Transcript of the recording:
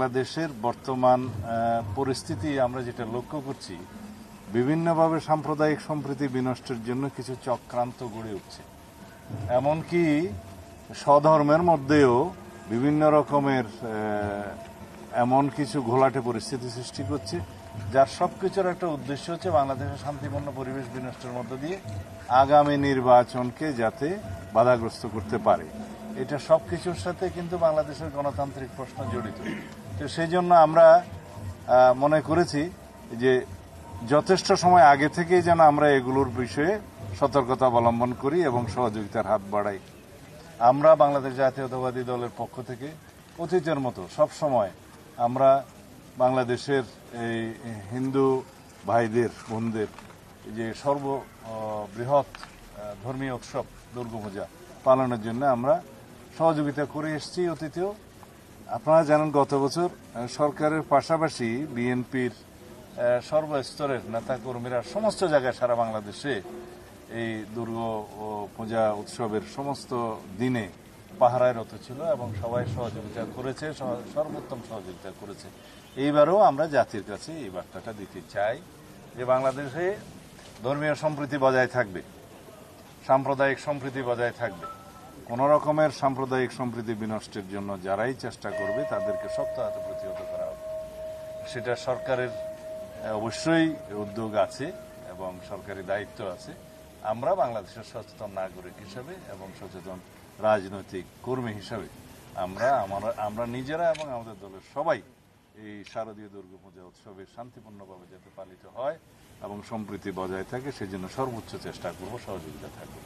বাংলাদেশের বর্তমান পরিস্থিতি আমরা যেটা লক্ষ্য করছি, বিভিন্নভাবে সাম্প্রদায়িক সম্প্রীতি বিনষ্টের জন্য কিছু চক্রান্ত গড়ে উঠছে। এমনকি স্বধর্মের মধ্যেও বিভিন্ন রকমের এমন কিছু ঘোলাটে পরিস্থিতি সৃষ্টি করছে, যার সবকিছুর একটা উদ্দেশ্য হচ্ছে বাংলাদেশের শান্তিপূর্ণ পরিবেশ বিনষ্টের মধ্য দিয়ে আগামী নির্বাচনকে যাতে বাধাগ্রস্ত করতে পারে। এটা সবকিছুর সাথে কিন্তু বাংলাদেশের গণতান্ত্রিক প্রশ্ন জড়িত। তো সেই জন্য আমরা মনে করেছি যে যথেষ্ট সময় আগে থেকেই যেন আমরা এগুলোর বিষয়ে সতর্কতা অবলম্বন করি এবং সহযোগিতার হাত বাড়াই। আমরা বাংলাদেশ জাতীয়তাবাদী দলের পক্ষ থেকে অতীতের মতো সব সময় আমরা বাংলাদেশের এই হিন্দু ভাইদের বোনদের যে সর্ববৃহৎ ধর্মীয় উৎসব দুর্গাপূজা পালনের জন্য আমরা সহযোগিতা করে এসেছি অতীতেও। আপনারা জানেন গত বছর সরকারের পাশাপাশি বিএনপির সর্বস্তরের নেতাকর্মীরা সমস্ত জায়গায় সারা বাংলাদেশে এই দুর্গা পূজা উৎসবের সমস্ত দিনে পাহারায় রত ছিল এবং সবাই সহযোগিতা করেছে, সর্বোত্তম সহযোগিতা করেছে। এইবারও আমরা জাতির কাছে এই বার্তাটা দিতে চাই যে বাংলাদেশে ধর্মীয় সম্প্রীতি বজায় থাকবে, সাম্প্রদায়িক সম্প্রীতি বজায় থাকবে। কোন রকমের সাম্প্রদায়িক সম্প্রীতি বিনষ্টের জন্য যারাই চেষ্টা করবে তাদেরকে শক্ত হাতে প্রতিহত করা হবে। সেটা সরকারের অবশ্যই উদ্যোগ আছে এবং সরকারি দায়িত্ব আছে। আমরা বাংলাদেশের সচেতন নাগরিক হিসাবে এবং সচেতন রাজনৈতিক কর্মী হিসাবে আমরা নিজেরা এবং আমাদের দলের সবাই এই শারদীয় দুর্গাপূজা উৎসবের শান্তিপূর্ণভাবে যাতে পালিত হয় এবং সম্প্রীতি বজায় থাকে সেজন্য সর্বোচ্চ চেষ্টা করব, সহযোগিতা থাকবে।